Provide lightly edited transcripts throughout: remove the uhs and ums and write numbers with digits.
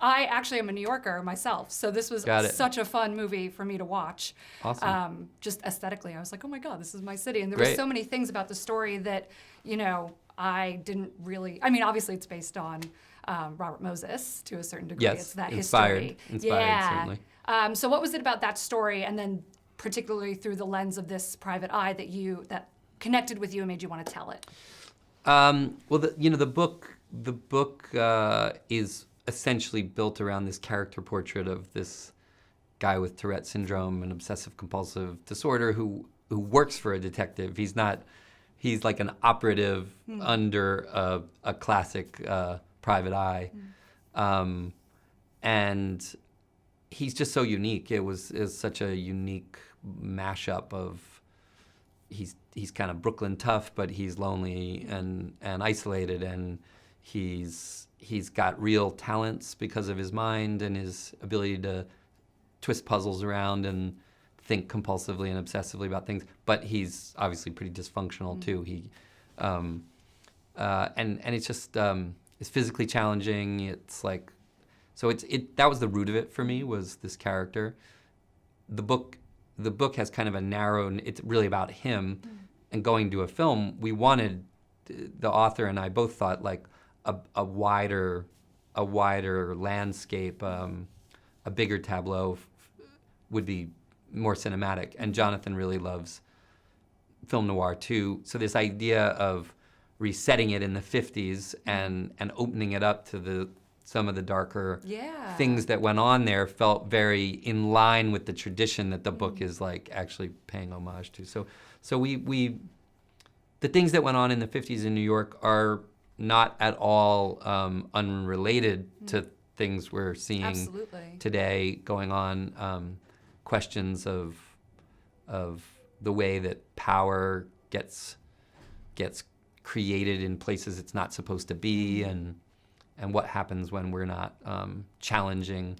I actually am a New Yorker myself, so this was such a fun movie for me to watch. Awesome. Just aesthetically, I was like, oh my God, this is my city. And there Great. were so many things about the story that, I didn't really, I mean, obviously it's based on Robert Moses to a certain degree. Yes, It's that inspired, history. certainly. So what was it about that story, and then particularly through the lens of this private eye that connected with you and made you want to tell it? Well, the book is essentially built around this character portrait of this guy with Tourette syndrome and obsessive compulsive disorder who works for a detective. He's like an operative under a classic private eye. And he's just so unique. It was such a unique mashup of he's kind of Brooklyn tough, but he's lonely and isolated, and he's got real talents because of his mind and his ability to twist puzzles around and think compulsively and obsessively about things. But he's obviously pretty dysfunctional too. And it's just it's physically challenging. It's like that was the root of it for me, was this character. The book has kind of a narrow. It's really about him. And going to a film, we wanted, the author and I both thought, like a wider landscape, a bigger tableau would be more cinematic. And Jonathan really loves film noir too. So this idea of resetting it in the 50s and opening it up to some of the darker things that went on there felt very in line with the tradition that the book is like actually paying homage to. So we the things that went on in the 50s in New York are not at all unrelated to things we're seeing today going on. Questions of the way that power gets created in places it's not supposed to be, and what happens when we're not challenging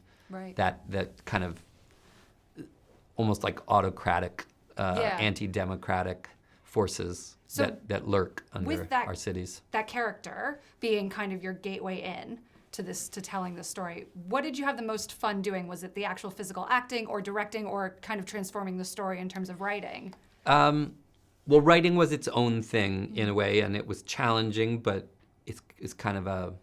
that kind of almost like autocratic, anti-democratic forces that lurk under our cities. That character being kind of your gateway in to telling the story, what did you have the most fun doing? Was it the actual physical acting or directing or kind of transforming the story in terms of writing? Well, writing was its own thing in a way, and it was challenging, but it's kind of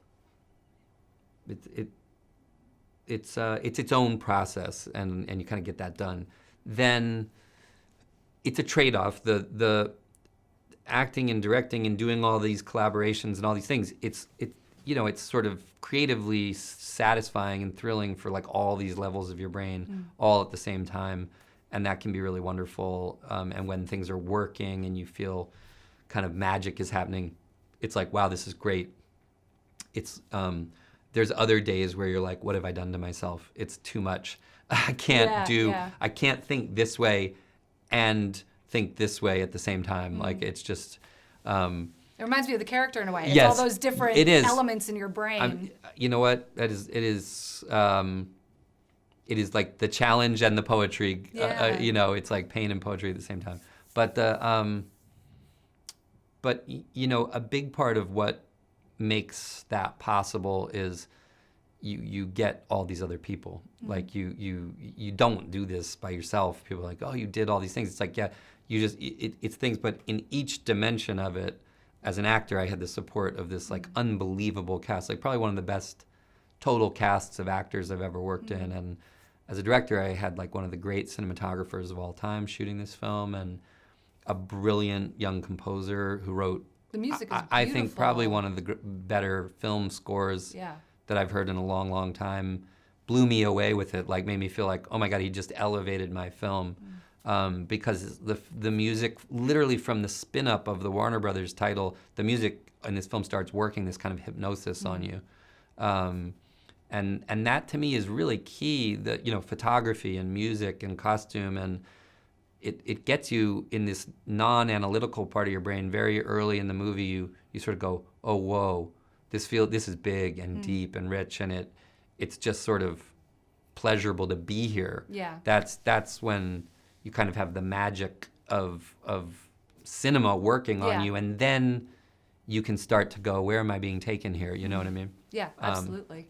it's its own process, and you kind of get that done. Then it's a trade-off. The acting and directing and doing all these collaborations and all these things, it's sort of creatively satisfying and thrilling for like all these levels of your brain all at the same time, and that can be really wonderful. And when things are working and you feel kind of magic is happening, it's like, wow, this is great. It's there's other days where you're like, what have I done to myself? It's too much. I can't think this way and think this way at the same time. Like, it's just... it reminds me of the character in a way. It's yes, all those different elements in your brain. You know what? It is like the challenge and the poetry. It's like pain and poetry at the same time. But a big part of what makes that possible is you get all these other people. Like you don't do this by yourself. People are like, oh, you did all these things. It's like, yeah, you just it's things. But in each dimension of it, as an actor, I had the support of this like unbelievable cast. Like probably one of the best total casts of actors I've ever worked in. And as a director, I had like one of the great cinematographers of all time shooting this film, and a brilliant young composer who wrote. The music is beautiful. I think probably one of the better film scores that I've heard in a long, long time. Blew me away with it, like made me feel like, oh my God, he just elevated my film. Because the music, literally from the spin-up of the Warner Brothers title, the music in this film starts working this kind of hypnosis on you. And that to me is really key, that, photography and music and costume, and it gets you in this non-analytical part of your brain very early in the movie. You sort of go, oh, whoa, this is big and deep and rich, and it's just sort of pleasurable to be here. Yeah. That's when you kind of have the magic of cinema working on you, and then you can start to go, where am I being taken here? You know what I mean? Yeah, absolutely.